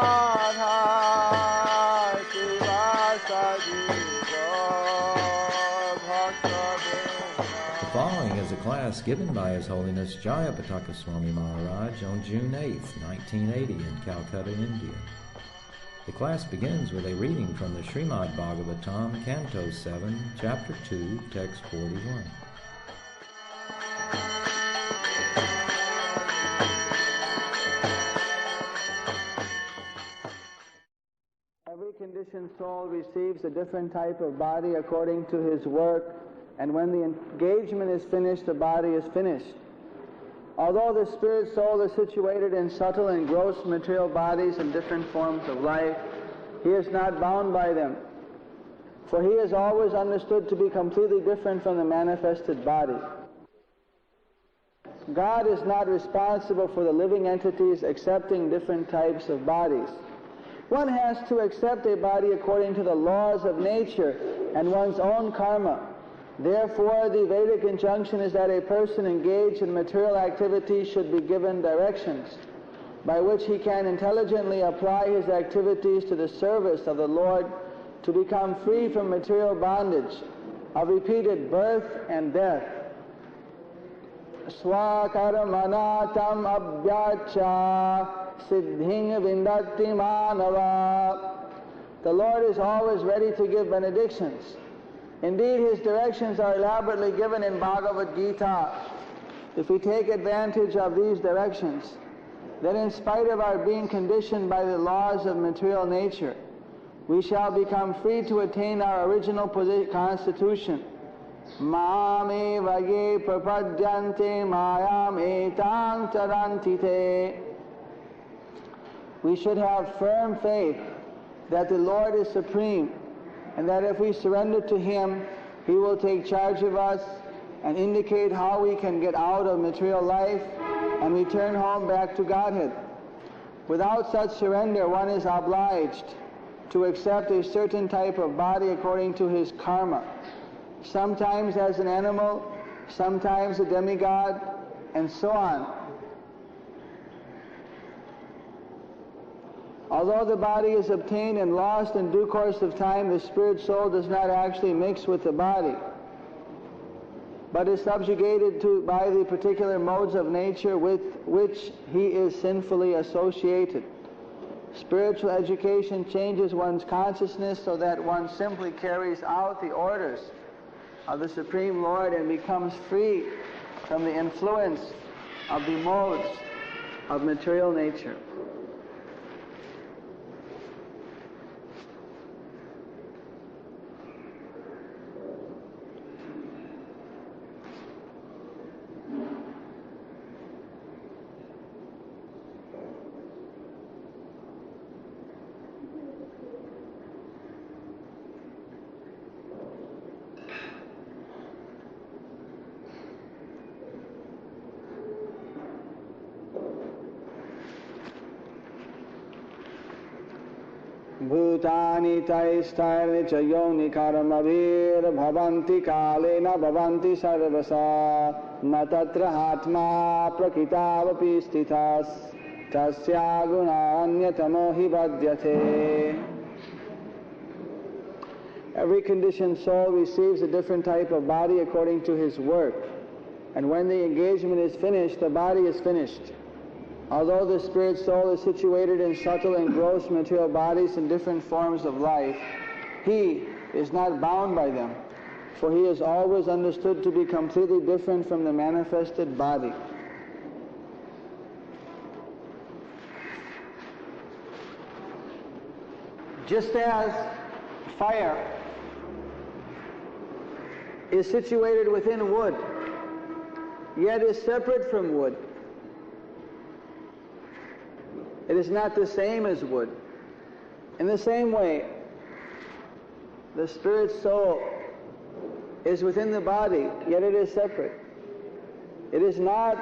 The following is a class given by His Holiness Jayapataka Swami Maharaj on June 8, 1980 in Calcutta, India. The class begins with a reading from the Śrīmad-Bhāgavatam, Canto 7, Chapter 2, Text 41. Every conditioned soul receives a different type of body according to his work, and when the engagement is finished, the body is finished. Although the spirit soul is situated in subtle and gross material bodies and different forms of life, he is not bound by them, for he is always understood to be completely different from the manifested body. God is not responsible for the living entities accepting different types of bodies. One has to accept a body according to the laws of nature and one's own karma. Therefore, the Vedic injunction is that a person engaged in material activities should be given directions by which he can intelligently apply his activities to the service of the Lord to become free from material bondage of repeated birth and death. Swakarmana tam abhyacha siddhing vindati manava. The Lord is always ready to give benedictions. Indeed, His directions are elaborately given in Bhagavad Gita. If we take advantage of these directions, then in spite of our being conditioned by the laws of material nature, we shall become free to attain our original constitution. Mame vage prapadyante mayam etang tarantite. We should have firm faith that the Lord is supreme, and that if we surrender to Him, He will take charge of us and indicate how we can get out of material life and return home back to Godhead. Without such surrender, one is obliged to accept a certain type of body according to his karma, sometimes as an animal, sometimes a demigod, and so on. Although the body is obtained and lost in due course of time, the spirit soul does not actually mix with the body, but is subjugated by the particular modes of nature with which he is sinfully associated. Spiritual education changes one's consciousness so that one simply carries out the orders of the Supreme Lord and becomes free from the influence of the modes of material nature. Bhutani taisthani cha yoni karamavir bhavanti kalena bhavanti sarvasa natatra hatma prakitavapi sthitas tasya gunanyatamo hi vadyate. Every conditioned soul receives a different type of body according to his work, and when the engagement is finished, the body is finished. Although the spirit soul is situated in subtle and gross material bodies and different forms of life, he is not bound by them, for he is always understood to be completely different from the manifested body. Just as fire is situated within wood, yet is separate from wood, it is not the same as wood. In the same way, the spirit soul is within the body, yet it is separate. It is not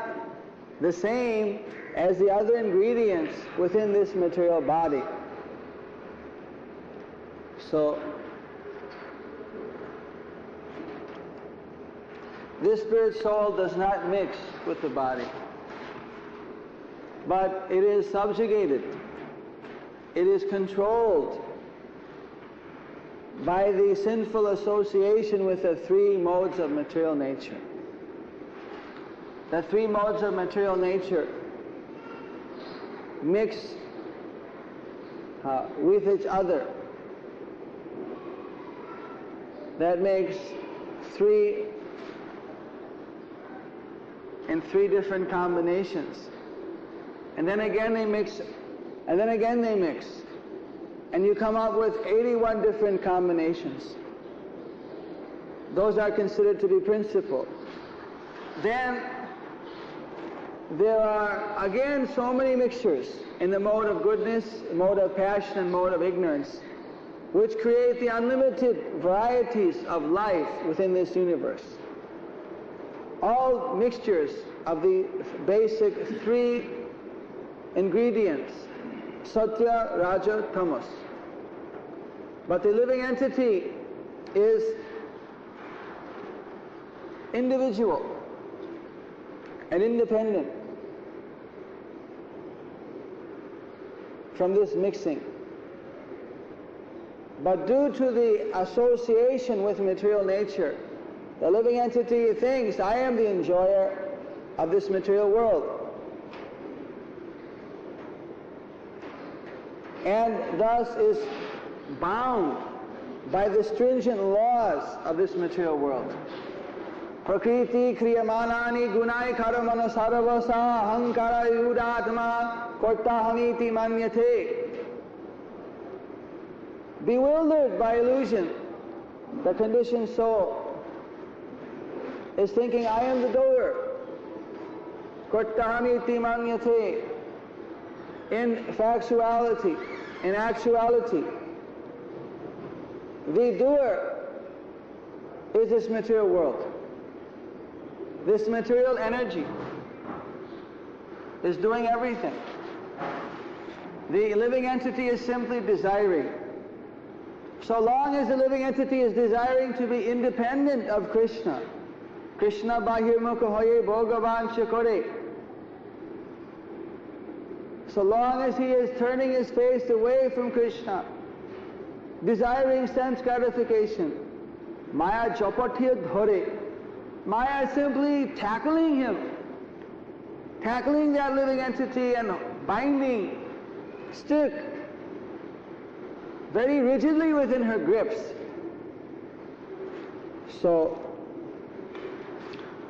the same as the other ingredients within this material body. So, this spirit soul does not mix with the body, but it is subjugated it is controlled by the sinful association with the three modes of material nature. The three modes of material nature mix with each other. That makes three in three different combinations. And then again they mix, and then again they mix. And you come up with 81 different combinations. Those are considered to be principal. Then there are again so many mixtures in the mode of goodness, mode of passion, and mode of ignorance, which create the unlimited varieties of life within this universe. All mixtures of the basic three ingredients, Satya, Raja, Tamas. But the living entity is individual and independent from this mixing. But due to the association with material nature, the living entity thinks, I am the enjoyer of this material world. And thus is bound by the stringent laws of this material world. Prakriti kriyamanani gunai karamana saravasa ahankara yudatma kortahamiti manyate. Bewildered by illusion, the conditioned soul is thinking, I am the doer. Kortahamiti manyate. In factuality, in actuality, the doer is this material world. This material energy is doing everything. The living entity is simply desiring. So long as the living entity is desiring to be independent of Krishna, Krishna bahirmukha hoye bhogavancha kore. So long as he is turning his face away from Krishna, desiring sense gratification, Maya japatya dhore. Maya is simply tackling him, tackling that living entity and binding, stick very rigidly within her grips. So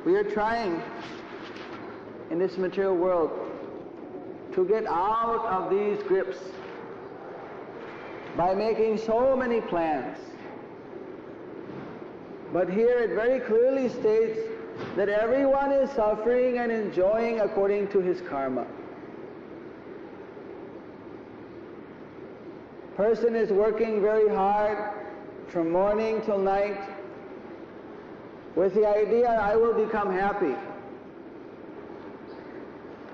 we are trying in this material world to get out of these grips by making so many plans. But here it very clearly states that everyone is suffering and enjoying according to his karma. Person is working very hard from morning till night with the idea, I will become happy.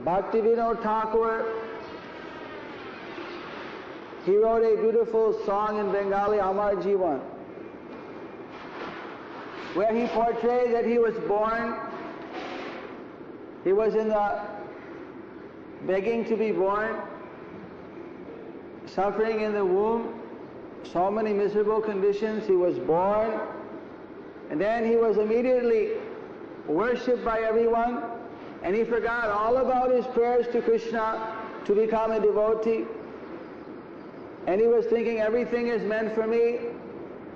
Bhaktivinoda Thakur, he wrote a beautiful song in Bengali, Amar Jivan, where he portrayed that he was born, he was in the begging to be born, suffering in the womb, so many miserable conditions, he was born, and then he was immediately worshipped by everyone, and he forgot all about his prayers to Krishna to become a devotee. And he was thinking, everything is meant for me.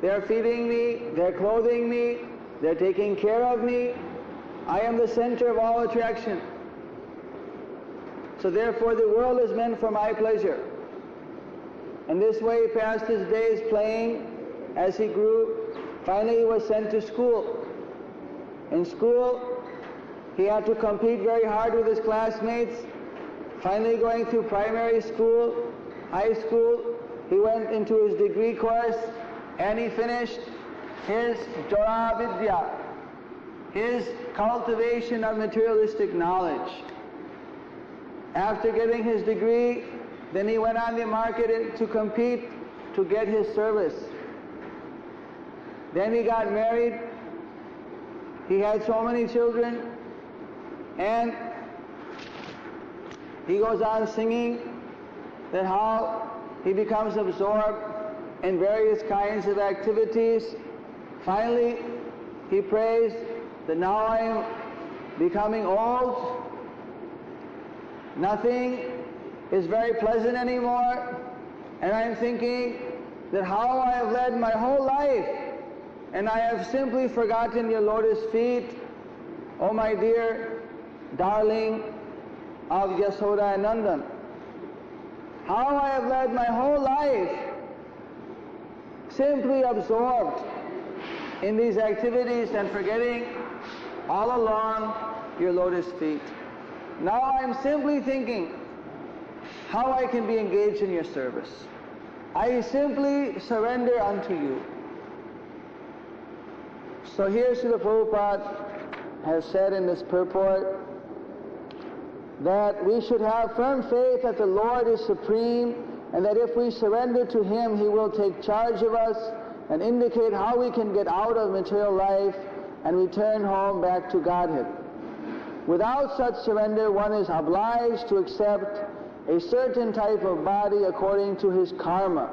They're feeding me, they're clothing me, they're taking care of me. I am the center of all attraction. So therefore the world is meant for my pleasure. And this way he passed his days playing as he grew. Finally he was sent to school. In school, he had to compete very hard with his classmates. Finally going through primary school, high school, he went into his degree course and he finished his Jara Vidya, his cultivation of materialistic knowledge. After getting his degree, then he went on the market to compete to get his service. Then he got married. He had so many children. And he goes on singing that how he becomes absorbed in various kinds of activities. Finally, he prays that now I am becoming old. Nothing is very pleasant anymore. And I'm thinking that how I have led my whole life, and I have simply forgotten your lotus feet, oh my dear darling of Yasoda and Nandan. How I have led my whole life simply absorbed in these activities and forgetting all along your lotus feet. Now I'm simply thinking how I can be engaged in your service. I simply surrender unto you. So here Srila Prabhupada has said in this purport that we should have firm faith that the Lord is supreme, and that if we surrender to Him, He will take charge of us and indicate how we can get out of material life and return home back to Godhead. Without such surrender, one is obliged to accept a certain type of body according to his karma,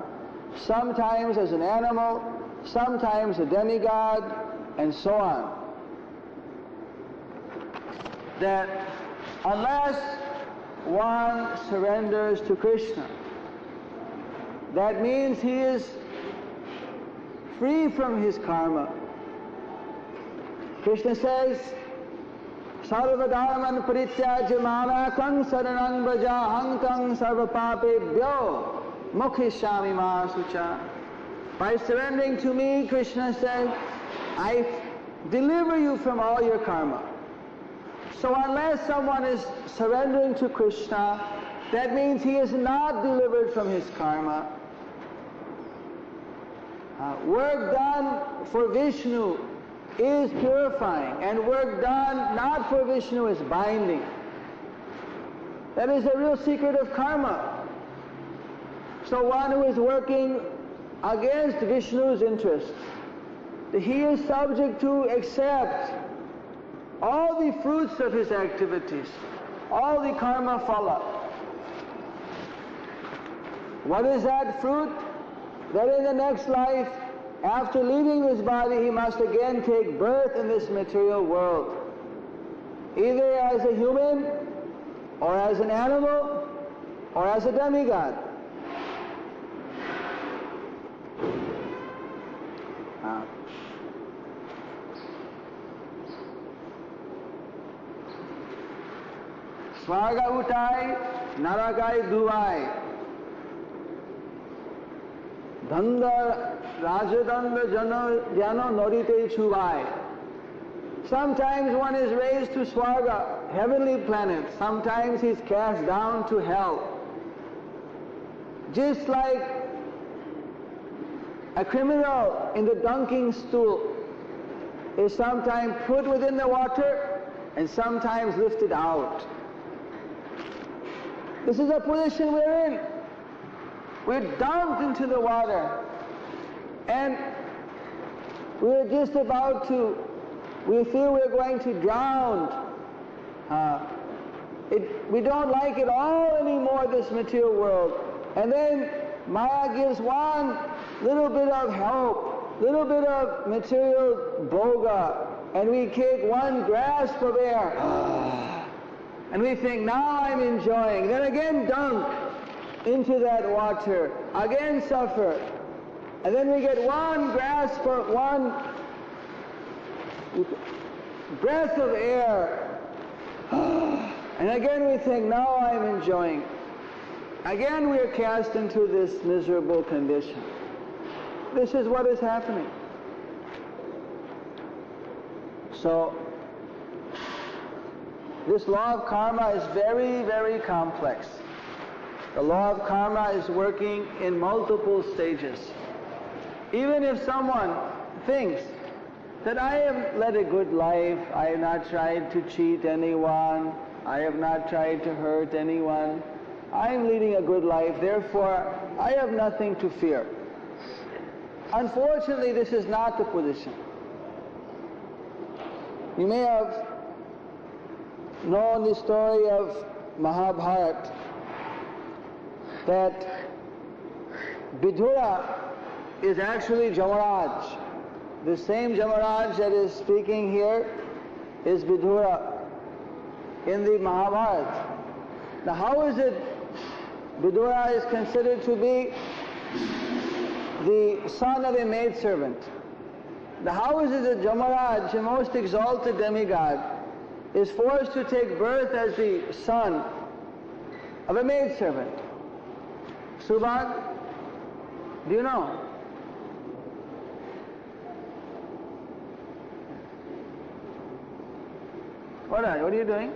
sometimes as an animal, sometimes a demigod, and so on. That unless one surrenders to Krishna, that means he is free from his karma. Krishna says, Sarvadharman parityajya mamekam saranam vrajaham tam sarvapapebhyo mokhishyami ma sucha. By surrendering to me, Krishna says, I deliver you from all your karma. So unless someone is surrendering to Krishna, that means he is not delivered from his karma. Work done for Vishnu is purifying, and work done not for Vishnu is binding. That is the real secret of karma. So one who is working against Vishnu's interests, he is subject to accept all the fruits of his activities, all the karma phala. What is that fruit? That in the next life, after leaving this body, he must again take birth in this material world, either as a human, or as an animal, or as a demigod. Swarga utai, narakai duai. Dhanda rajadanda jano norite chuvai. Sometimes one is raised to Swarga, heavenly planet. Sometimes he's cast down to hell. Just like a criminal in the dunking stool is sometimes put within the water and sometimes lifted out. This is the position we're in. We're dumped into the water, and we're just about to, we feel we're going to drown. We don't like it all anymore, this material world. And then Maya gives one little bit of help, little bit of material bhoga, and we take one grasp of air. And we think, now I'm enjoying. Then again dunk into that water, again suffer. And then we get one grasp for one breath of air. And again we think, now I'm enjoying. Again we are cast into this miserable condition. This is what is happening. So, this law of karma is very, very complex. The law of karma is working in multiple stages. Even if someone thinks that I have led a good life, I have not tried to cheat anyone, I have not tried to hurt anyone, I am leading a good life, therefore I have nothing to fear. Unfortunately, this is not the position. You may have known the story of Mahabharata, that Vidura is actually Jamaraj. The same Jamaraj that is speaking here is Vidura in the Mahabharata. Now how is it Vidura is considered to be the son of a maidservant? Now how is it that Jamaraj, the most exalted demigod, is forced to take birth as the son of a maidservant? Subhag, do you know? What are you doing?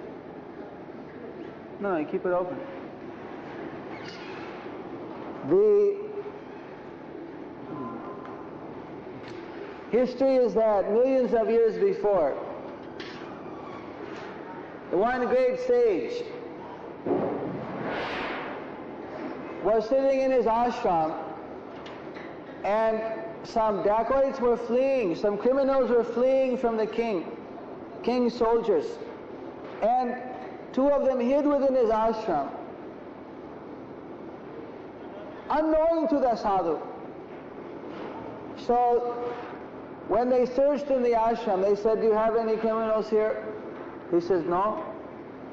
No, you keep it open. The history is that millions of years before, the one great sage was sitting in his ashram, and some dacoits were fleeing, some criminals were fleeing from the king's soldiers, and two of them hid within his ashram, unknowing to the sadhu. So when they searched in the ashram, they said, "Do you have any criminals here?" He says, "No."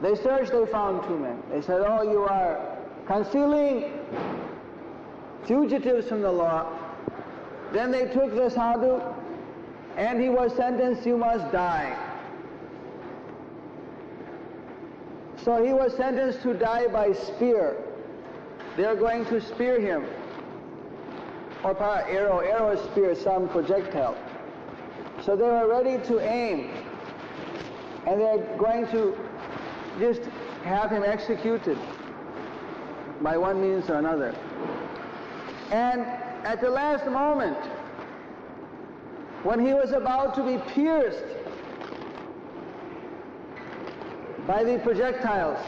They searched, they found two men. They said, "Oh, you are concealing fugitives from the law." Then they took the sadhu, and he was sentenced, "You must die." So he was sentenced to die by spear. They are going to spear him. Or arrow is spear, some projectile. So they were ready to aim. And they're going to just have him executed by one means or another. And at the last moment, when he was about to be pierced by the projectiles,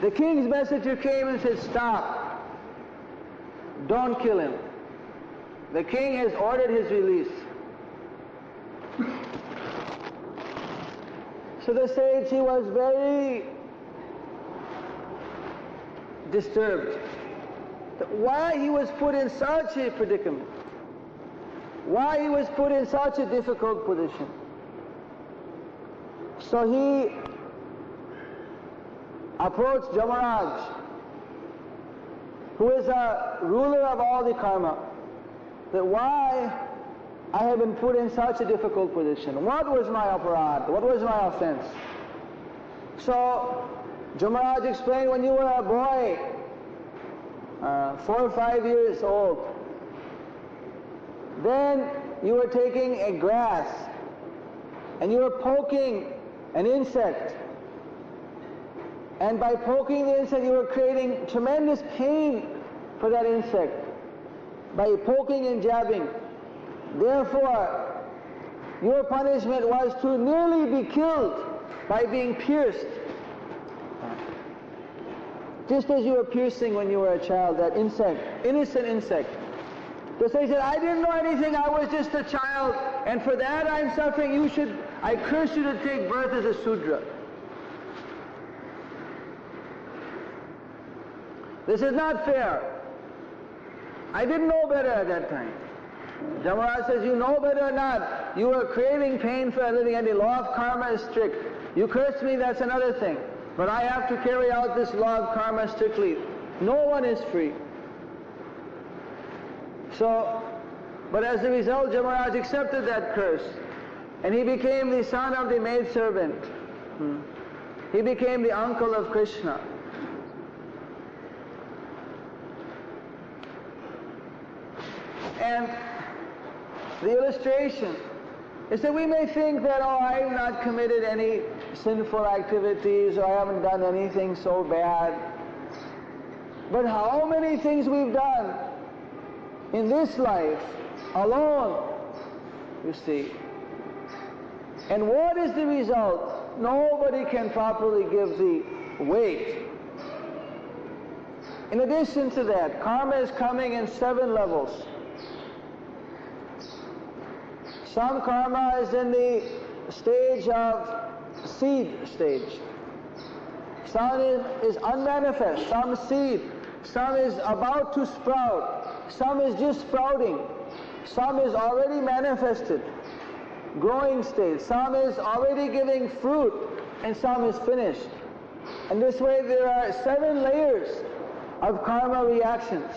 the king's messenger came and said, "Stop. Don't kill him. The king has ordered his release." So the sage, he was very disturbed. Why he was put in such a predicament? Why he was put in such a difficult position? So he approached Jamaraj, who is a ruler of all the karma, that why I have been put in such a difficult position. What was my aparad? What was my offense? So Jamaraj explained, when you were a boy, 4 or 5 years old, then you were taking a grass and you were poking an insect, and by poking the insect you were creating tremendous pain for that insect by poking and jabbing. Therefore your punishment was to nearly be killed by being pierced, just as you were piercing when you were a child, that insect, innocent insect. The sage said, "I didn't know anything, I was just a child, and for that I'm suffering. I curse you to take birth as a Sudra." This is not fair. I didn't know better at that time. Jamaraj says, "You know better or not. You were craving pain for a living, and the law of karma is strict. You curse me, that's another thing. But I have to carry out this law of karma strictly. No one is free." So, but as a result, Jamaraj accepted that curse, and he became the son of the maidservant. He became the uncle of Krishna. And the illustration is that we may think that, "Oh, I have not committed any sinful activities, or I haven't done anything so bad." But how many things we've done in this life alone, you see. And what is the result? Nobody can properly give the weight. In addition to that, karma is coming in 7 levels. Some karma is in the stage of seed stage. Some is unmanifest, some seed. some is about to sprout, some is just sprouting, some is already manifested, growing state, some is already giving fruit, and some is finished. And this way there are 7 layers of karma reactions.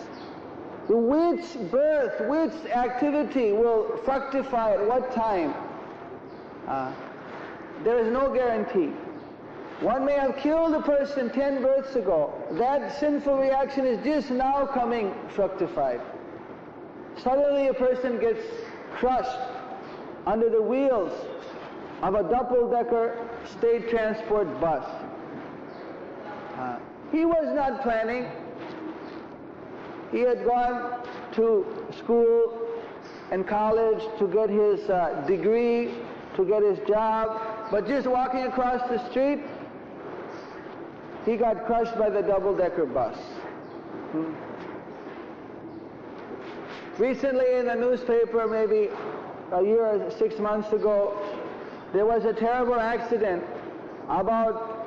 Which birth, which activity will fructify at what time? There is no guarantee. One may have killed a person 10 births ago. That sinful reaction is just now coming fructified. Suddenly a person gets crushed under the wheels of a double-decker state transport bus. He was not planning. He had gone to school and college to get his degree, to get his job, but just walking across the street, he got crushed by the double-decker bus. Recently in the newspaper, maybe a year or 6 months ago, there was a terrible accident. About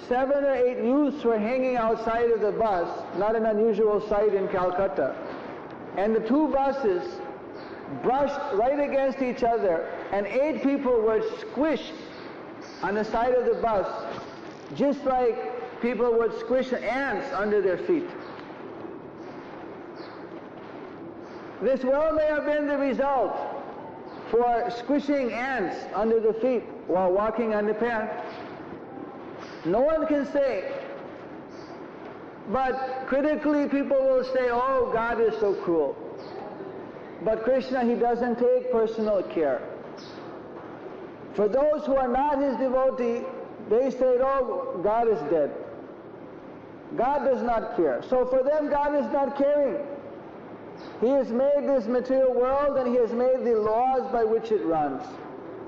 7 or 8 youths were hanging outside of the bus, not an unusual sight in Calcutta, and the 2 buses brushed right against each other, and 8 people were squished on the side of the bus, just like people would squish ants under their feet. This well may have been the result for squishing ants under the feet while walking on the path. No one can say, but critically people will say, oh, God is so cruel. But Krishna, He doesn't take personal care. For those who are not His devotee, they say, oh, God is dead. God does not care. So for them, God is not caring. He has made this material world and He has made the laws by which it runs.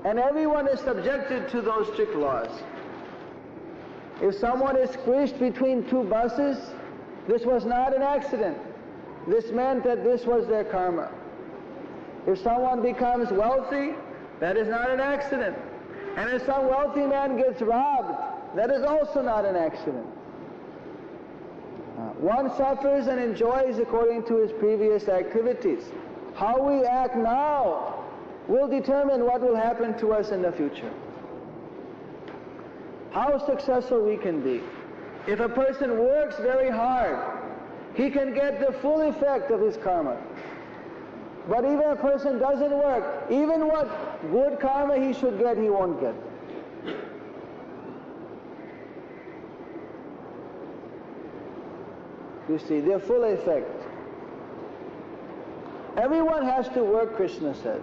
And everyone is subjected to those strict laws. If someone is squished between 2 buses, this was not an accident. This meant that this was their karma. If someone becomes wealthy, that is not an accident. And if some wealthy man gets robbed, that is also not an accident. One suffers and enjoys according to his previous activities. How we act now will determine what will happen to us in the future. How successful we can be. If a person works very hard, he can get the full effect of his karma. But even if a person doesn't work, even what good karma he should get, he won't get. You see, their full effect. Everyone has to work, Krishna said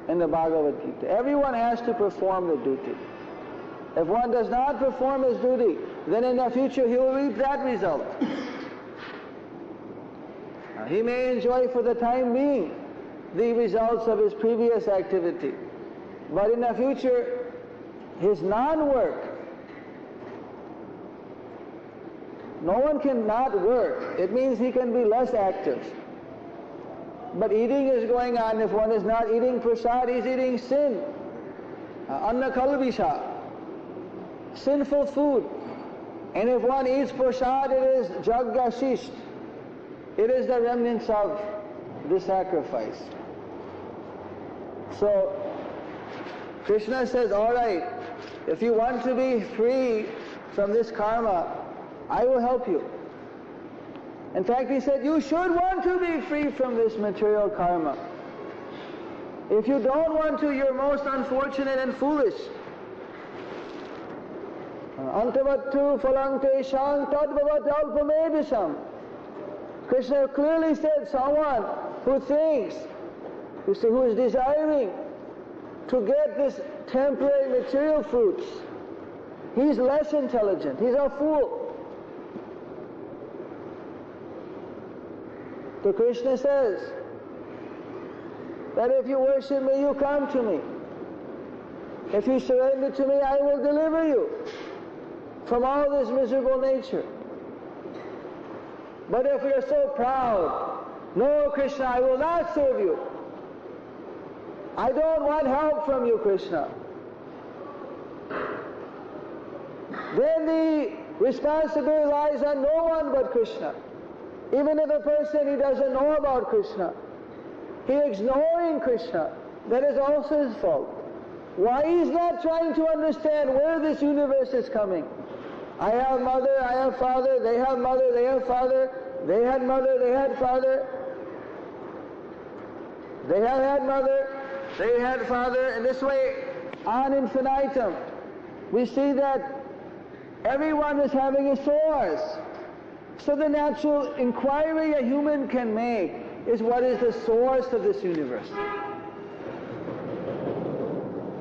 in the Bhagavad Gita. Everyone has to perform the duty. If one does not perform his duty, then in the future he will reap that result. He may enjoy for the time being the results of his previous activity, but in the future, his non-work, no one can not work. It means he can be less active. But eating is going on. If one is not eating prasad, he is eating sin. Anna kalvisha. Sinful food. And if one eats prasad, it is jaggashisht. It is the remnants of the sacrifice. So, Krishna says, all right, if you want to be free from this karma, I will help you. In fact, he said, you should want to be free from this material karma. If you don't want to, you're most unfortunate and foolish. Antavattu phalante shang tadvavat alpamedisham. Krishna clearly said, someone who thinks, you see, who is desiring to get this temporary material fruits, he's less intelligent, he's a fool. So Krishna says that if you worship me, you come to me. If you surrender to me, I will deliver you from all this miserable nature. But if you're so proud, no, Krishna, I will not serve you. I don't want help from you, Krishna. Then the responsibility lies on no one but Krishna. Even if a person, he doesn't know about Krishna, he ignoring Krishna, that is also his fault. Why he is not trying to understand where this universe is coming? I have mother, I have father, they have mother, they have father, they had mother, they had father, they have had mother, they had father, and this way on infinitum. We see that everyone is having a source. So the natural inquiry a human can make is, what is the source of this universe?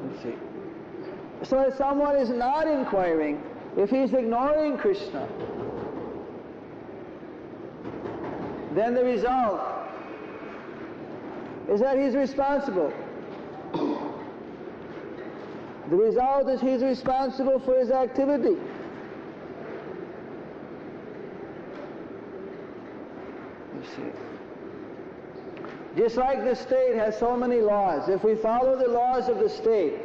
You see. So if someone is not inquiring, if he is ignoring Krishna, then the result is that he is responsible. The result is he is responsible for his activity. You see. Just like the state has so many laws, if we follow the laws of the state,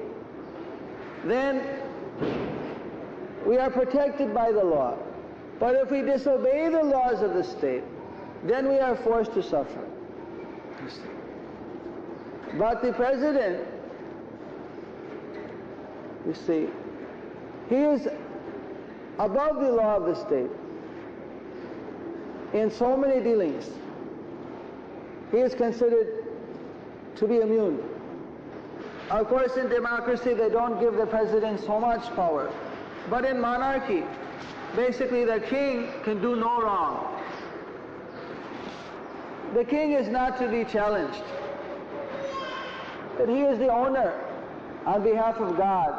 then we are protected by the law. But if we disobey the laws of the state, then we are forced to suffer. You see. But the president, you see, he is above the law of the state in so many dealings. He is considered to be immune. Of course, in democracy, they don't give the president so much power. But in monarchy, basically the king can do no wrong. The king is not to be challenged. But he is the owner on behalf of God.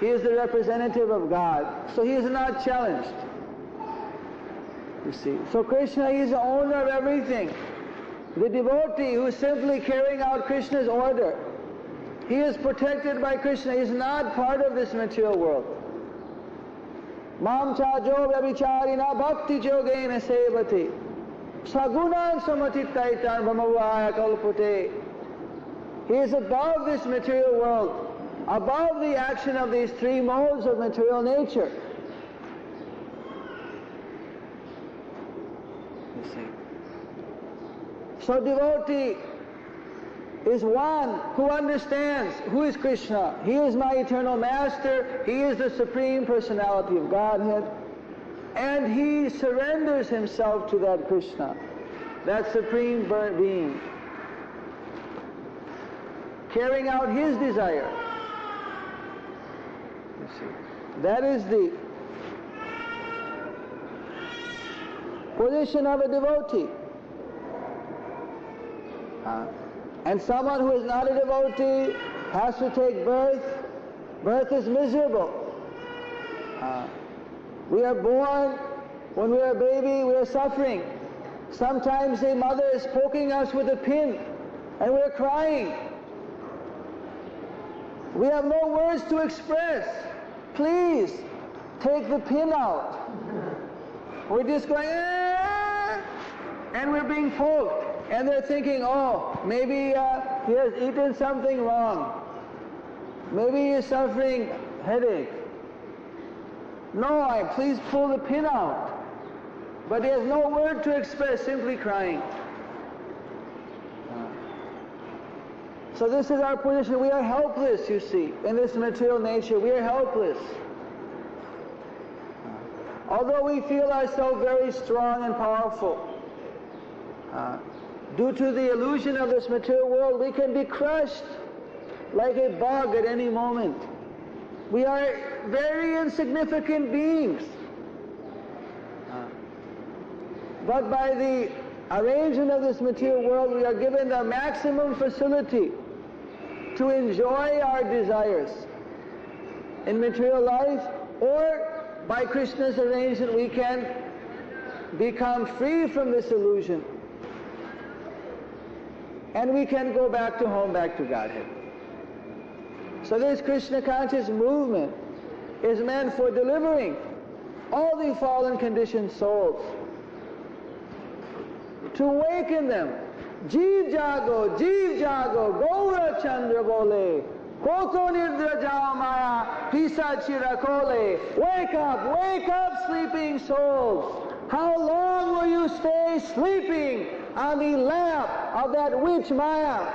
He is the representative of God. So he is not challenged. You see. So Krishna, he is the owner of everything. The devotee who is simply carrying out Krishna's order, he is protected by Krishna. He is not part of this material world. Mam chajo vyabhicharina bhakti yogena sevati sagunan samatittaitan brahmavaya kalpute. He is above this material world, above the action of these three modes of material nature. You see. So devotee is one who understands who is Krishna. He is my eternal master. He is the Supreme Personality of Godhead. And he surrenders himself to that Krishna, that Supreme Being, carrying out his desire. You see, that is the position of a devotee. And someone who is not a devotee has to take birth. Birth is miserable. We are born, when we are a baby, we are suffering. Sometimes the mother is poking us with a pin and we are crying. We have no words to express. Please, take the pin out. We're just going, and we're being poked. And they're thinking, oh, maybe he has eaten something wrong. Maybe he is suffering headache. No, please pull the pin out. But he has no word to express, simply crying. So this is our position. We are helpless, you see, in this material nature. We are helpless. Although we feel ourselves very strong and powerful, due to the illusion of this material world, we can be crushed like a bug at any moment. We are very insignificant beings. But by the arrangement of this material world, we are given the maximum facility to enjoy our desires in material life, or by Krishna's arrangement we can become free from this illusion and we can go back to home, back to Godhead. So this Krishna conscious movement is meant for delivering all the fallen conditioned souls, to awaken them. Jeev jago, Gaura Chandra bole, Koko nidra jao maya, Pisa chirakole. Wake up, sleeping souls. How long will you stay sleeping on the lap of that witch Maya?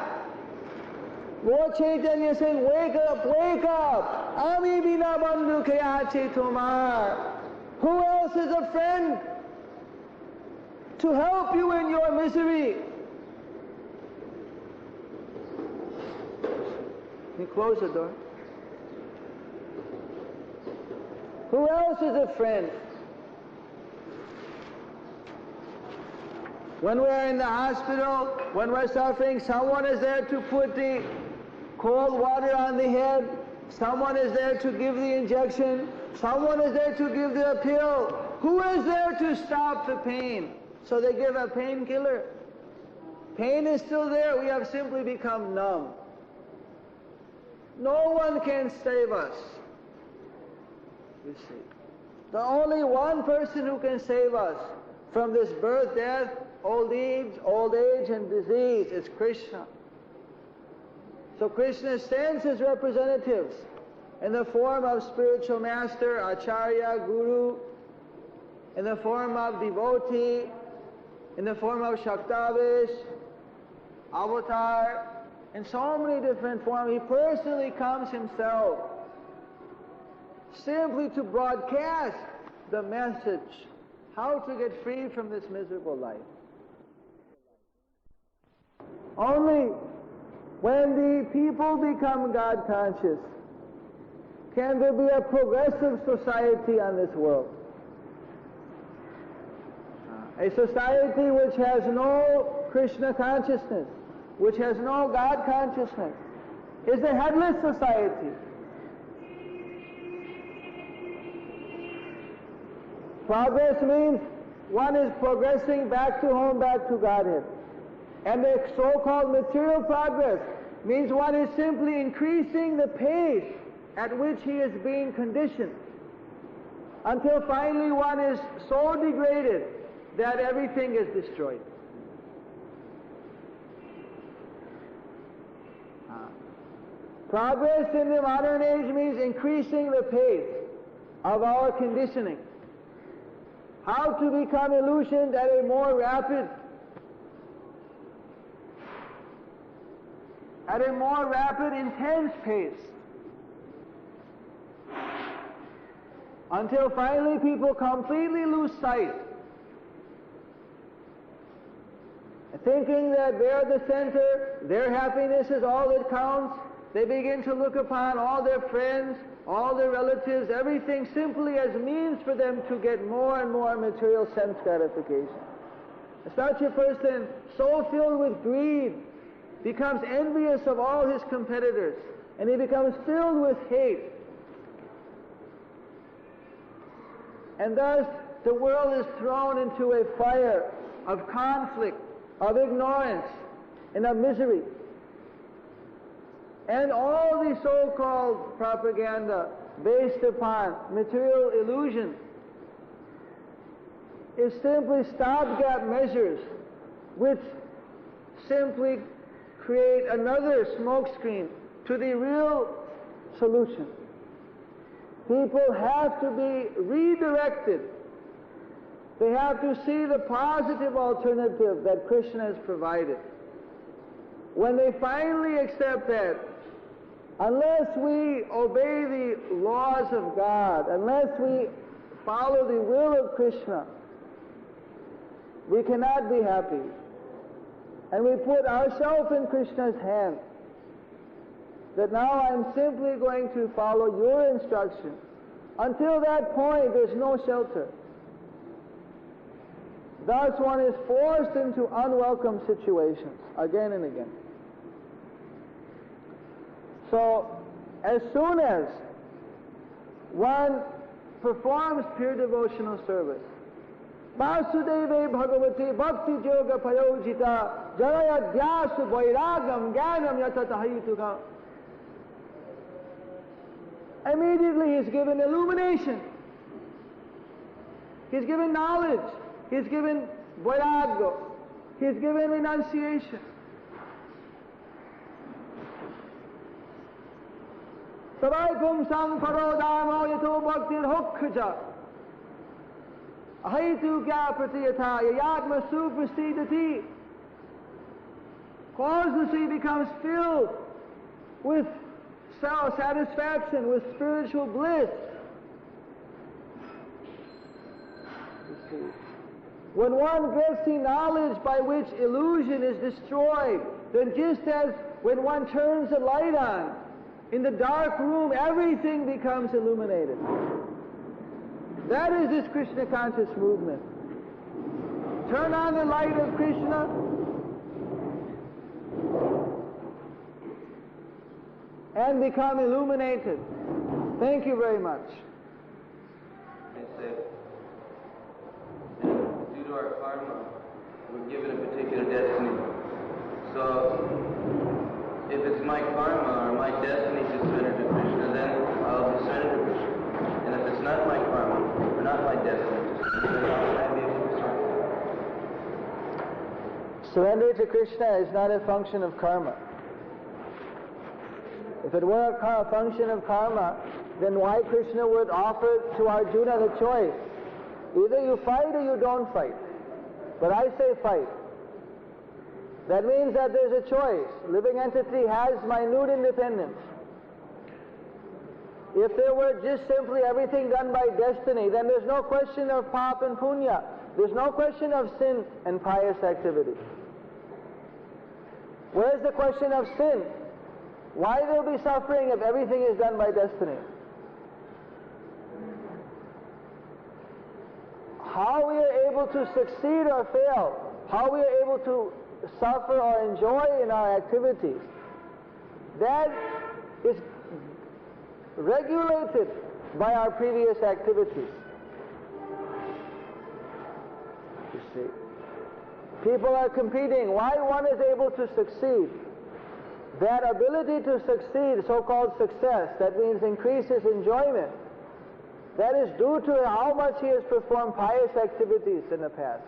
Lord Chaitanya is saying, wake up, wake up. Ami bina bandhu kya ache tumhar. Who else is a friend to help you in your misery? You close the door. Who else is a friend? When we're in the hospital, when we're suffering, someone is there to put the cold water on the head. Someone is there to give the injection. Someone is there to give the pill. Who is there to stop the pain? So they give a painkiller. Pain is still there. We have simply become numb. No one can save us. You see. The only one person who can save us from this birth, death, old age and disease is Krishna. So Krishna sends his representatives in the form of spiritual master, acharya, guru, in the form of devotee, in the form of Shaktavish, avatar, in so many different forms. He personally comes himself simply to broadcast the message, how to get free from this miserable life. Only when the people become God conscious can there be a progressive society on this world. A society which has no Krishna consciousness, which has no God consciousness, is a headless society. Progress means one is progressing back to home, back to Godhead. And the so-called material progress means one is simply increasing the pace at which he is being conditioned, until finally one is so degraded that everything is destroyed. Progress in the modern age means increasing the pace of our conditioning. How to become illusioned at a more rapid, intense pace. Until finally people completely lose sight, thinking that they're the center, their happiness is all that counts. They begin to look upon all their friends, all their relatives, everything simply as means for them to get more and more material sense gratification. Such a person, so filled with greed, becomes envious of all his competitors, and he becomes filled with hate. And thus the world is thrown into a fire of conflict, of ignorance, and of misery. And all the so-called propaganda based upon material illusion is simply stopgap measures which simply create another smokescreen to the real solution. People have to be redirected. They have to see the positive alternative that Krishna has provided. When they finally accept that, unless we obey the laws of God, unless we follow the will of Krishna, we cannot be happy. And we put ourselves in Krishna's hand, that now I'm simply going to follow your instruction. Until that point, there's no shelter. Thus one is forced into unwelcome situations again and again. So, as soon as one performs pure devotional service, Vasudeve Bhagavati Bhakti Yoga Payojita Jaya Dhyasu Vairagam Jnanam Yatatahayutugam. Immediately he is given illumination. He is given knowledge. He is given vairagya. He is given renunciation. Sarai pumsam parodamo yato bhaktir hokkhja. Ahaitu kya pratiyatha yayatma suprasidati. Causelessly becomes filled with self-satisfaction, with spiritual bliss. You see, when one gets the knowledge by which illusion is destroyed, then just as when one turns the light on, in the dark room everything becomes illuminated. That is this Krishna conscious movement. Turn on the light of Krishna, and become illuminated. Thank you very much. Due to our karma, we're given a particular destiny. So, if it's my karma or my destiny to surrender to Krishna, then I'll be surrendered to Krishna. And if it's not my karma or not my destiny to surrender, then I'll be able to surrender. Surrender to Krishna is not a function of karma. If it were a function of karma, then why Krishna would offer to Arjuna the choice? Either you fight or you don't fight. But I say fight. That means that there's a choice. Living entity has minute independence. If there were just simply everything done by destiny, then there's no question of pap and punya. There's no question of sin and pious activity. Where's the question of sin? Why there will be suffering if everything is done by destiny? How we are able to succeed or fail, how we are able to suffer or enjoy in our activities, that is regulated by our previous activities. You see, people are competing. Why one is able to succeed? That ability to succeed, so-called success, that means increases enjoyment, that is due to how much he has performed pious activities in the past.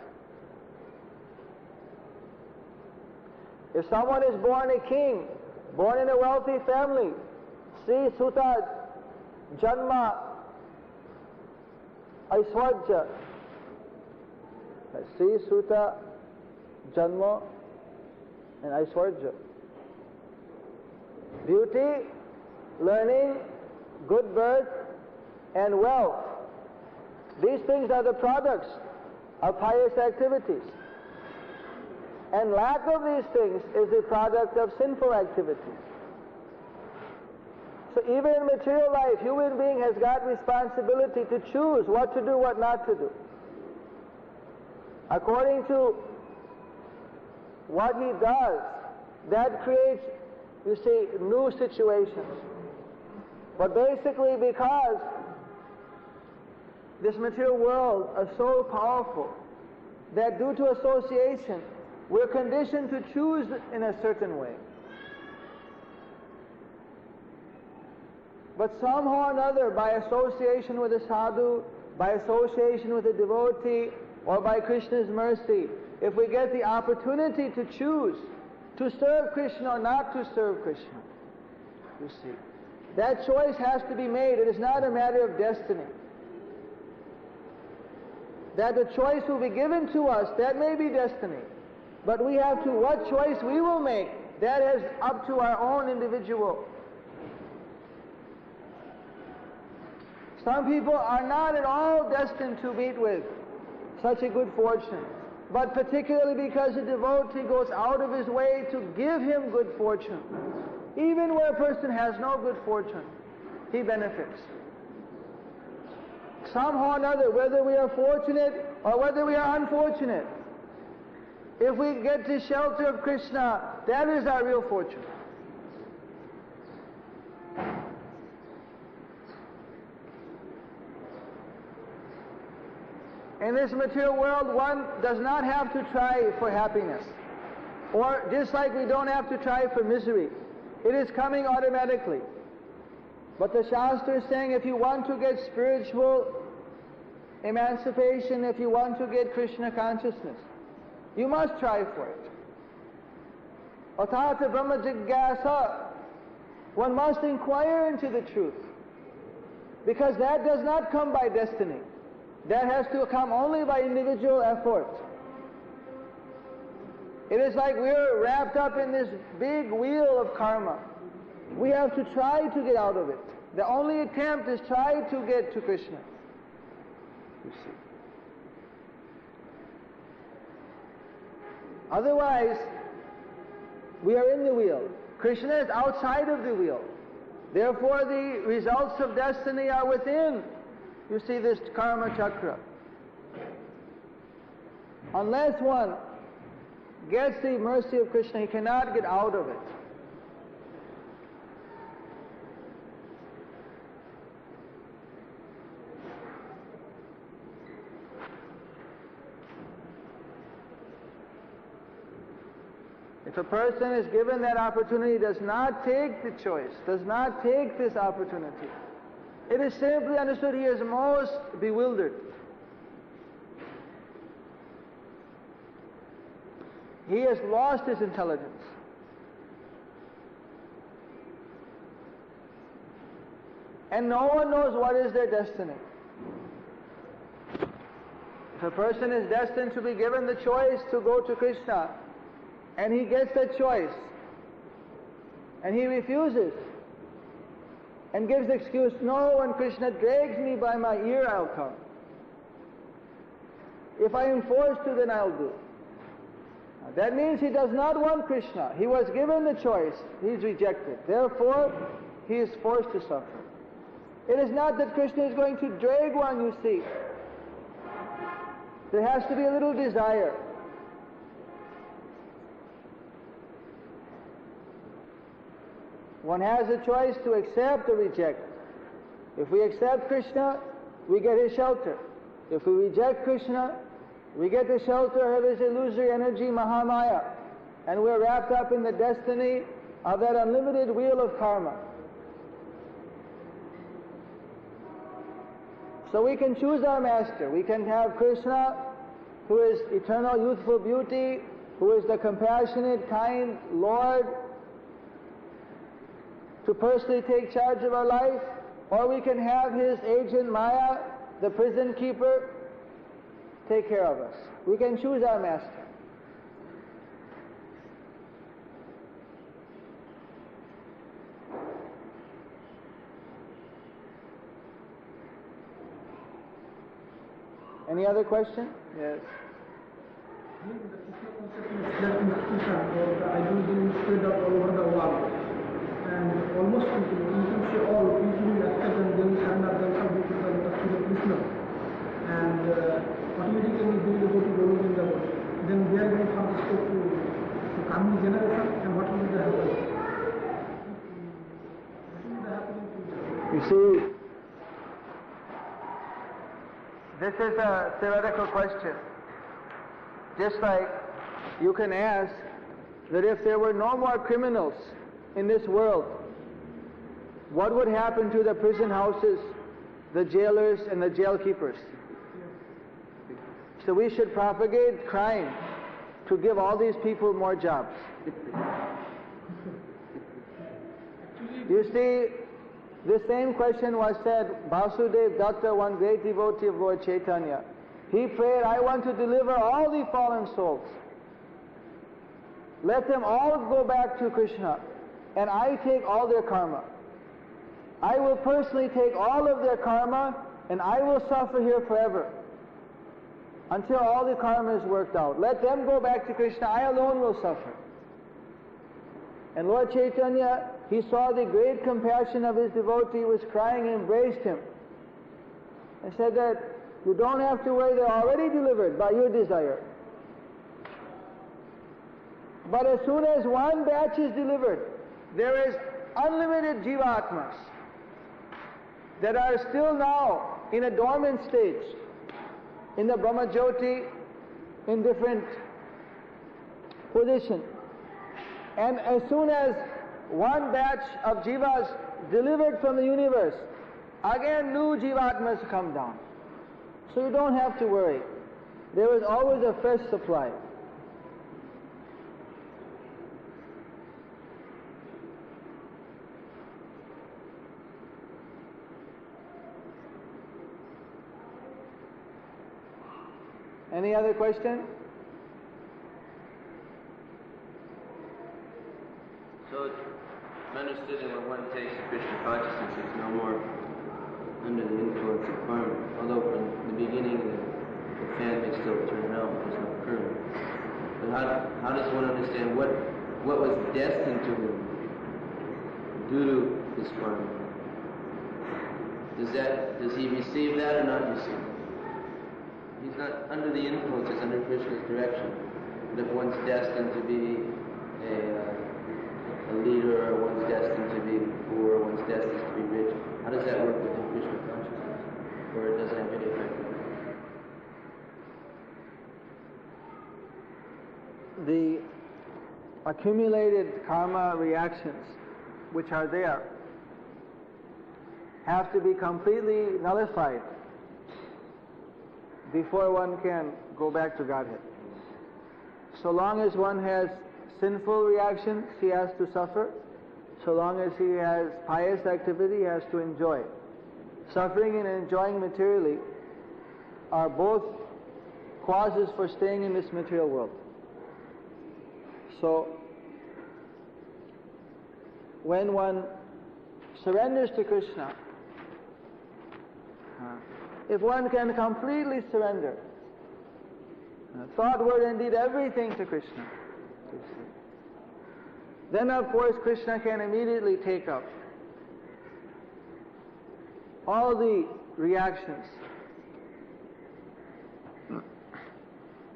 If someone is born a king, born in a wealthy family, Sri Suta Janma Aishwarja, Sri Suta Janma and Aishwarja. Beauty, learning, good birth, and wealth. These things are the products of pious activities. And lack of these things is the product of sinful activities. So even in material life, human being has got responsibility to choose what to do, what not to do, according to what he does. That creates, you see, new situations. But basically, because this material world is so powerful that due to association, we're conditioned to choose in a certain way. But somehow or another, by association with a sadhu, by association with a devotee, or by Krishna's mercy, if we get the opportunity to choose to serve Krishna or not to serve Krishna, you see, that choice has to be made. It is not a matter of destiny. That the choice will be given to us, that may be destiny. But we have to, what choice we will make, that is up to our own individual. Some people are not at all destined to meet with such a good fortune. But particularly because the devotee goes out of his way to give him good fortune. Even where a person has no good fortune, he benefits. Somehow or another, whether we are fortunate or whether we are unfortunate, if we get the shelter of Krishna, that is our real fortune. In this material world, one does not have to try for happiness. Or just like we don't have to try for misery. It is coming automatically. But the Shastra is saying if you want to get spiritual emancipation, if you want to get Krishna consciousness, you must try for it. Atata Brahma Jigyasa. One must inquire into the truth. Because that does not come by destiny. that has to come only by individual effort. It is like we're wrapped up in this big wheel of karma. We have to try to get out of it. The only attempt is try to get to Krishna. You see. Otherwise, we are in the wheel. Krishna is outside of the wheel. Therefore, the results of destiny are within, you see, this karma chakra. Unless one gets the mercy of Krishna, he cannot get out of it. If a person is given that opportunity, does not take the choice, does not take this opportunity, it is simply understood he is most bewildered. He has lost his intelligence. And no one knows what is their destiny. If a person is destined to be given the choice to go to Krishna, and he gets that choice, and he refuses, and gives the excuse, no, when Krishna drags me by my ear, I'll come. If I am forced to, then I'll do. That means he does not want Krishna. He was given the choice, he's rejected. Therefore, he is forced to suffer. It is not that Krishna is going to drag one, you see. There has to be a little desire. One has a choice to accept or reject. If we accept Krishna, we get his shelter. If we reject Krishna, we get the shelter of his illusory energy, Mahamaya, and we're wrapped up in the destiny of that unlimited wheel of karma. So we can choose our master. We can have Krishna, who is eternal youthful beauty, who is the compassionate, kind Lord, to personally take charge of our life, or we can have his agent Maya, the prison keeper, take care of us. We can choose our master. Any other question? Yes. The Krishna concept is left institution, or the idealism is spread out all over the world. And almost people, you can say all people will accept and they will surrender themselves before the lotus feet of Krishna. And automatically they will go to Guru Vrindavan. Then they are going to have the scope to coming generation, and what will be the happening? What will be the happening to You see, this is a theoretical question. Just like you can ask that if there were no more criminals in this world, what would happen to the prison houses, the jailers and the jail keepers? So we should propagate crime to give all these people more jobs. You see, the same question was said, Vasudev Datta, one great devotee of Lord Chaitanya. He prayed, I want to deliver all the fallen souls. Let them all go back to Krishna, and I take all their karma. I will personally take all of their karma, and I will suffer here forever, until all the karma is worked out. Let them go back to Krishna, I alone will suffer. And Lord Chaitanya, he saw the great compassion of his devotee, was crying, embraced him, and said that you don't have to worry, they're already delivered by your desire. But as soon as one batch is delivered, there is unlimited jivatmas that are still now in a dormant stage, in the Brahmajyoti, in different positions. And as soon as one batch of jivas delivered from the universe, again new jivatmas come down. So you don't have to worry. There is always a fresh supply. Any other question? So it's understood that when one takes Krishna consciousness, it's no more under the influence of karma. Although from the beginning the fan may still turn around, there's no current. But how does one understand what was destined to him due to this karma? Does he receive that or not receive it? He's not under the influence, he's under Krishna's direction. But if one's destined to be a leader, or one's destined to be poor, or one's destined to be rich, how does that work within Krishna consciousness? Or it doesn't have any effect on it? The accumulated karma reactions which are there have to be completely nullified before one can go back to Godhead. So long as one has sinful reactions, he has to suffer. So long as he has pious activity, he has to enjoy. Suffering and enjoying materially are both causes for staying in this material world. So when one surrenders to Krishna, if one can completely surrender, thought, word and deed, everything to Krishna, then of course Krishna can immediately take up all the reactions.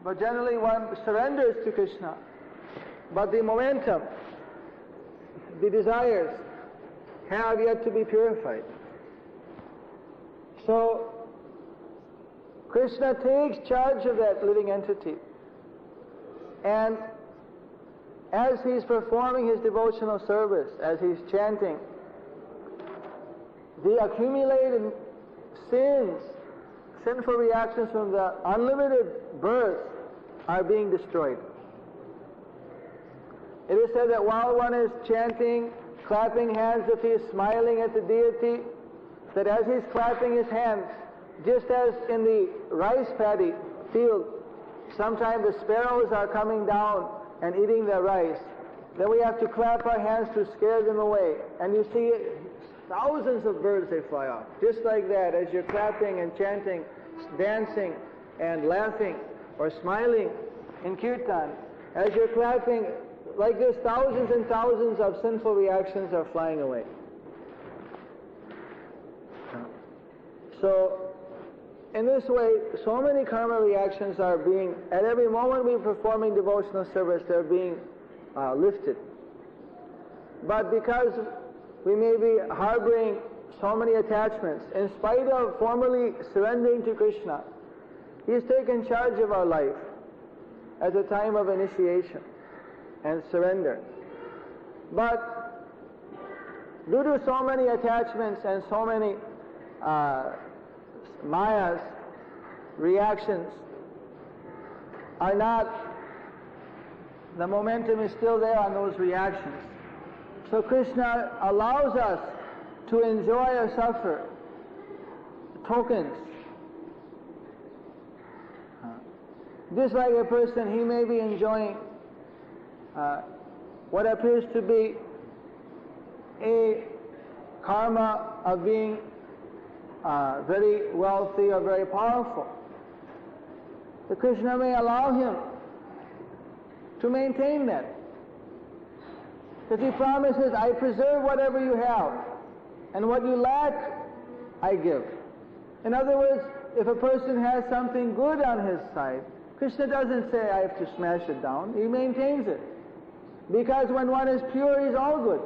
But generally one surrenders to Krishna, but the momentum, the desires have yet to be purified. So Krishna takes charge of that living entity, and as he's performing his devotional service, as he's chanting, the accumulated sins, sinful reactions from the unlimited birth are being destroyed. It is said that while one is chanting, clapping hands, if he is smiling at the deity, that as he's clapping his hands, just as in the rice paddy field, sometimes the sparrows are coming down and eating the rice, then we have to clap our hands to scare them away. And you see thousands of birds, they fly off. Just like that, as you're clapping and chanting, dancing and laughing or smiling in kirtan, as you're clapping, like this, thousands and thousands of sinful reactions are flying away. So, in this way, so many karma reactions are being, at every moment we're performing devotional service, they're being lifted. But because we may be harboring so many attachments, in spite of formally surrendering to Krishna, He has taken charge of our life at the time of initiation and surrender. But due to so many attachments and so many mayas, reactions are not, the momentum is still there on those reactions. So Krishna allows us to enjoy or suffer tokens. Just like a person, he may be enjoying what appears to be a karma of being very wealthy or very powerful. So Krishna may allow him to maintain that. Because He promises, I preserve whatever you have, and what you lack, I give. In other words, if a person has something good on his side, Krishna doesn't say, I have to smash it down. He maintains it. Because when one is pure, he's all good.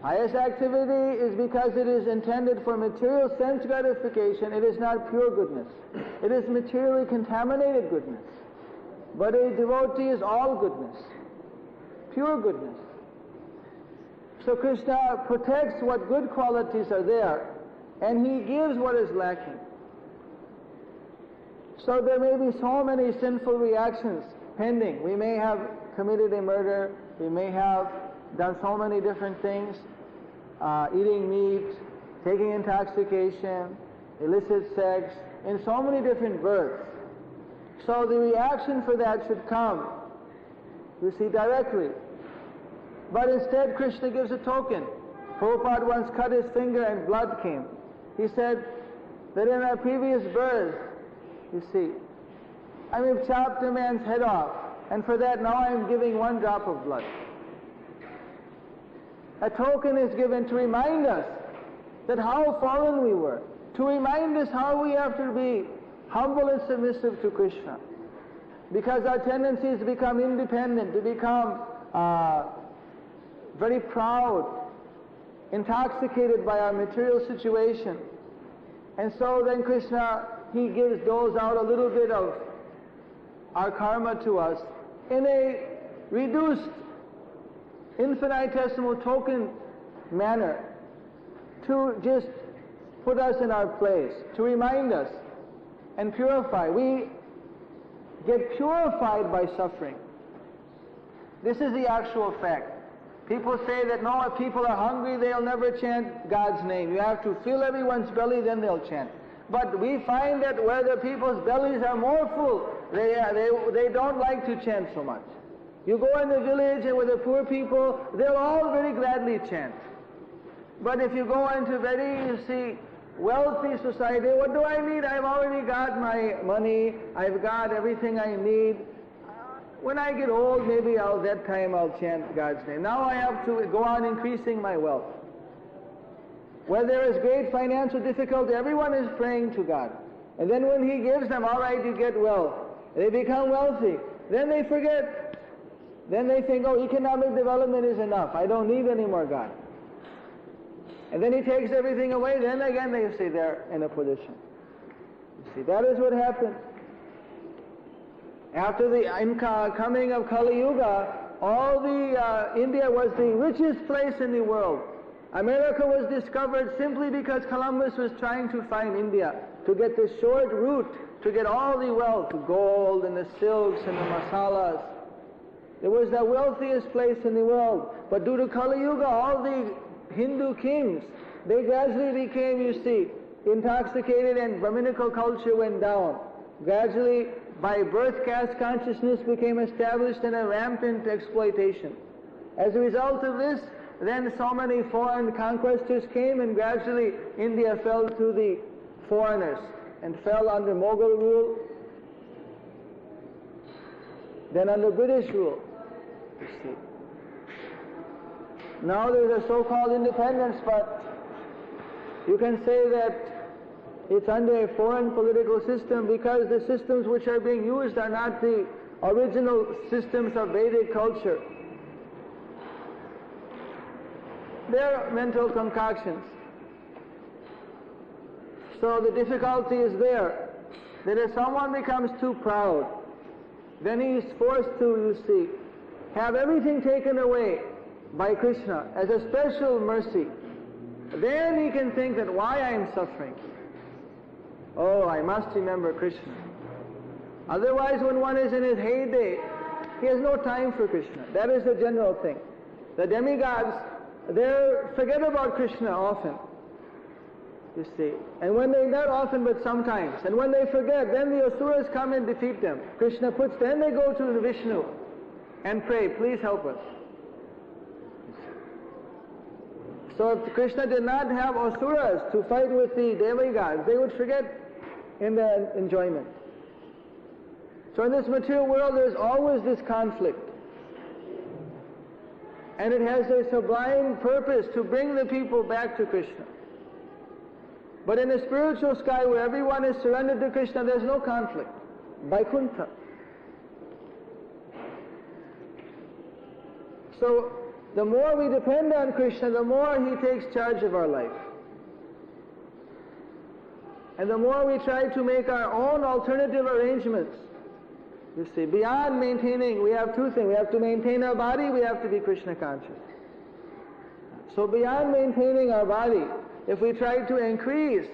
Pious activity is because it is intended for material sense gratification. It is not pure goodness. It is materially contaminated goodness. But a devotee is all goodness, pure goodness. So Krishna protects what good qualities are there, and He gives what is lacking. So there may be so many sinful reactions pending. We may have committed a murder, we may have done so many different things, eating meat, taking intoxication, illicit sex, in so many different births. So the reaction for that should come, you see, directly. But instead Krishna gives a token. Prabhupada once cut his finger and blood came. He said that in our previous birth, you see, I may have chopped a man's head off, and for that now I am giving one drop of blood. A token is given to remind us that how fallen we were, to remind us how we have to be humble and submissive to Krishna. Because our tendency is to become independent, to become very proud, intoxicated by our material situation. And so then Krishna, he doles out a little bit of our karma to us in a reduced, infinitesimal token manner to just put us in our place, to remind us and purify. We get purified by suffering. This is the actual fact. People say that no, if people are hungry, they'll never chant God's name. You have to fill everyone's belly, then they'll chant. But we find that where the people's bellies are more full, they don't like to chant so much. You go in the village and with the poor people, they'll all very gladly chant. But if you go into very, you see, wealthy society, what do I need? I've already got my money, I've got everything I need. When I get old, maybe that time I'll chant God's name. Now I have to go on increasing my wealth. Where there is great financial difficulty, everyone is praying to God. And then when He gives them, all right, you get wealth. They become wealthy. Then they forget. Then they think, oh, economic development is enough. I don't need any more God. And then He takes everything away. Then again they say they're in a position. You see, that is what happened. After the coming of Kali Yuga, India was the richest place in the world. America was discovered simply because Columbus was trying to find India, to get the short route, to get all the wealth, the gold and the silks and the masalas. It was the wealthiest place in the world. But due to Kali Yuga, all the Hindu kings, they gradually became, you see, intoxicated and Brahminical culture went down. Gradually, by birth caste consciousness became established in a rampant exploitation. As a result of this, then so many foreign conquestors came and gradually India fell to the foreigners and fell under Mughal rule, then under British rule, you see. Now there's a so-called independence, but you can say that it's under a foreign political system because the systems which are being used are not the original systems of Vedic culture. They're mental concoctions. So the difficulty is there, that if someone becomes too proud, then he is forced to, you see, have everything taken away by Krishna as a special mercy. Then he can think that why I am suffering. Oh, I must remember Krishna. Otherwise, when one is in his heyday, he has no time for Krishna. That is the general thing. The demigods, they forget about Krishna often, you see. And when they, not often, but sometimes. And when they forget, then the asuras come and defeat them. Krishna puts, then they go to Vishnu and pray, please help us. So if Krishna did not have asuras to fight with the demigods, they would forget in their enjoyment. So in this material world there is always this conflict. And it has a sublime purpose to bring the people back to Krishna. But in the spiritual sky where everyone is surrendered to Krishna, there's no conflict. Vaikuntha. So the more we depend on Krishna, the more He takes charge of our life. And the more we try to make our own alternative arrangements. You see, beyond maintaining, we have two things. We have to maintain our body, we have to be Krishna conscious. So beyond maintaining our body, if we try to increase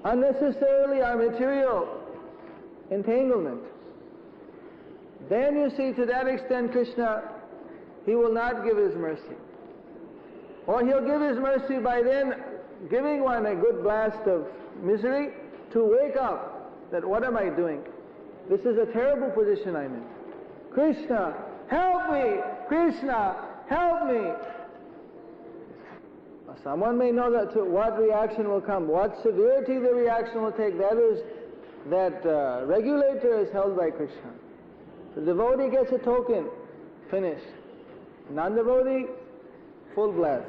unnecessarily our material entanglement, then you see, to that extent Krishna, He will not give His mercy. Or He'll give His mercy by then giving one a good blast of misery, to wake up that what am I doing? This is a terrible position I'm in. Krishna, help me! Krishna, help me! Someone may know that what reaction will come, what severity the reaction will take. That regulator is held by Krishna. The devotee gets a token, finished. Non-devotee, full blast.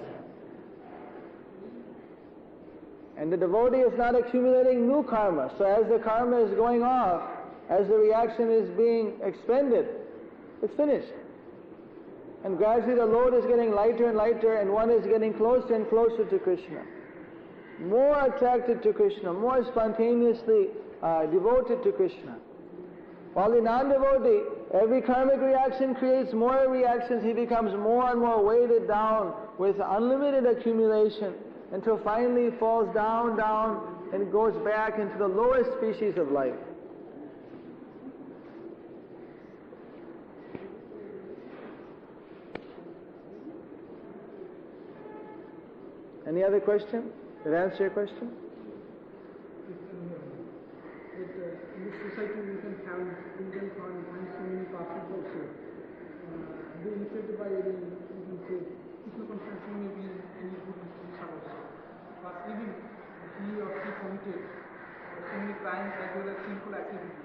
And the devotee is not accumulating new karma. So as the karma is going off, as the reaction is being expended, it's finished. And gradually the load is getting lighter and lighter, and one is getting closer and closer to Krishna. More attracted to Krishna, more spontaneously devoted to Krishna. While the non-devotee, every karmic reaction creates more reactions. He becomes more and more weighted down with unlimited accumulation until finally he falls down, and goes back into the lowest species of life. Any other question? Did I answer your question? In this society we can have children and so many classes also. The initiated by any, you can say, Krishna consciousness may be any good service. But even he or she committed so many crimes as well as sinful activities.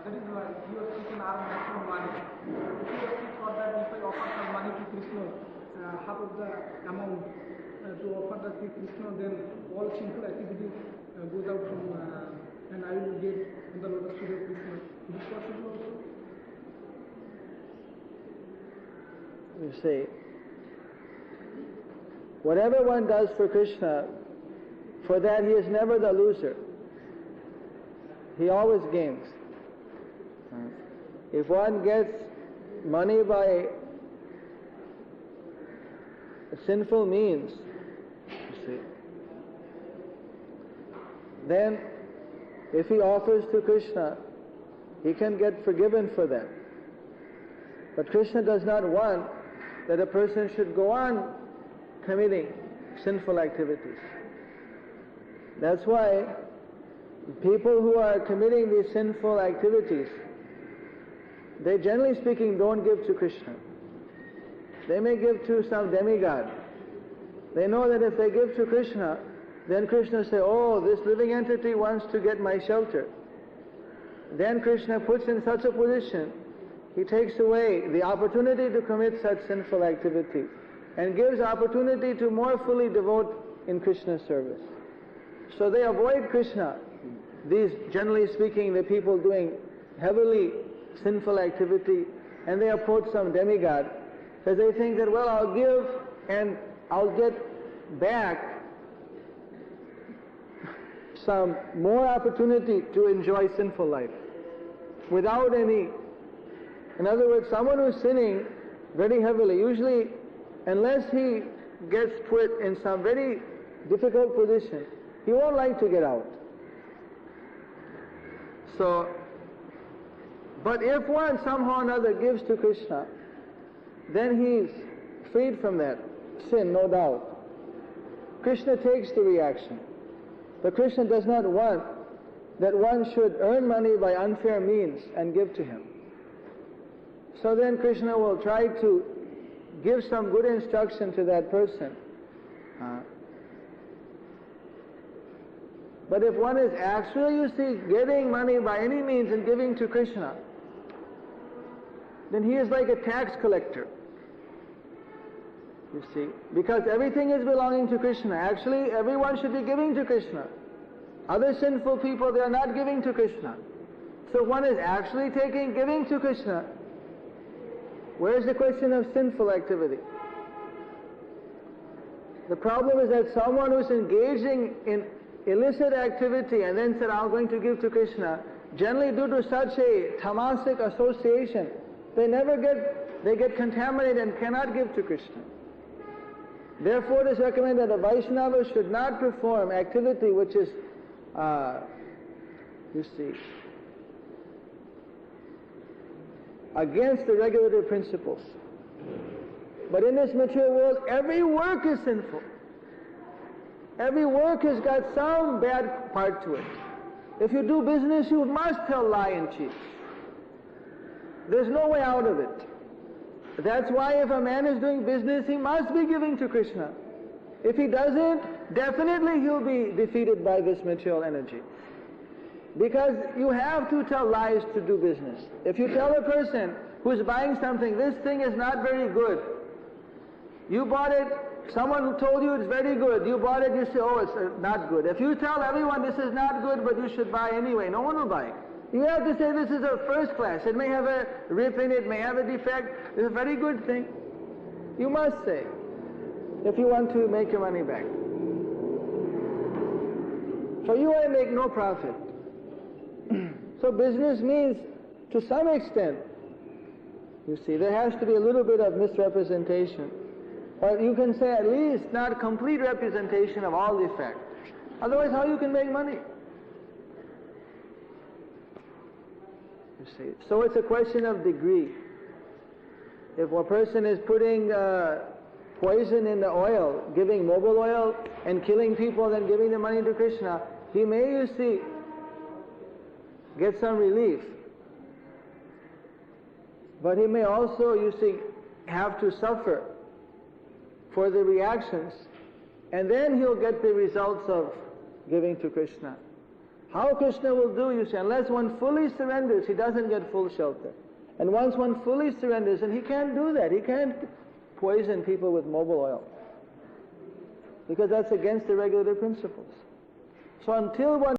That is why he or she can earn maximum money. If he or she thought that if I offer some money to Krishna, half of the amount to offer that to Krishna, then all sinful activities goes out from and I will get on the lotus feet of Krishna. Is it possible also? You see, whatever one does for Krishna, for that he is never the loser. He always gains. If one gets money by sinful means, you see, then if he offers to Krishna, he can get forgiven for that. But Krishna does not want that a person should go on committing sinful activities. That's why people who are committing these sinful activities, they generally speaking don't give to Krishna. They may give to some demigod. They know that if they give to Krishna, then Krishna say, oh, this living entity wants to get my shelter. Then Krishna puts in such a position, he takes away the opportunity to commit such sinful activity and gives opportunity to more fully devote in Krishna's service. So they avoid Krishna. These, generally speaking, the people doing heavily sinful activity, and they approach some demigod because they think that, well, I'll give and I'll get back some more opportunity to enjoy sinful life without any. In other words, someone who's sinning very heavily, usually unless he gets put in some very difficult position, he won't like to get out. So, but if one somehow or another gives to Krishna, then he's freed from that sin, no doubt. Krishna takes the reaction. But Krishna does not want that one should earn money by unfair means and give to him. So then Krishna will try to give some good instruction to that person. But if one is actually, you see, getting money by any means and giving to Krishna, then he is like a tax collector. You see, because everything is belonging to Krishna. Actually, everyone should be giving to Krishna. Other sinful people, they are not giving to Krishna. So one is actually giving to Krishna. Where is the question of sinful activity? The problem is that someone who's engaging in illicit activity and then said, I'm going to give to Krishna, generally due to such a tamasic association, they get contaminated and cannot give to Krishna. Therefore, it is recommended that a Vaishnava should not perform activity which is, you see, against the regulative principles. But in this material world, every work is sinful. Every work has got some bad part to it. If you do business, you must tell lie and cheat. There's no way out of it. That's why if a man is doing business, he must be giving to Krishna. If he doesn't, definitely he'll be defeated by this material energy. Because you have to tell lies to do business. If you tell a person who's buying something, this thing is not very good, you bought it, someone told you it's very good, you bought it, you say, oh, it's not good. If you tell everyone this is not good, but you should buy anyway, no one will buy it. You have to say this is a first class. It may have a rip in it, may have a defect. It's a very good thing. You must say, if you want to make your money back. For you, I make no profit. So business means, to some extent, you see, there has to be a little bit of misrepresentation. Or you can say at least not complete representation of all the facts. Otherwise, how you can make money? You see. So it's a question of degree. If a person is putting poison in the oil, giving mobile oil and killing people, then giving the money to Krishna, he may, you see, get some relief. But he may also, you see, have to suffer for the reactions, and then he'll get the results of giving to Krishna. How Krishna will do, you see, unless one fully surrenders, he doesn't get full shelter. And once one fully surrenders, and he can't do that, he can't poison people with mobile oil, because that's against the regulative principles. So until one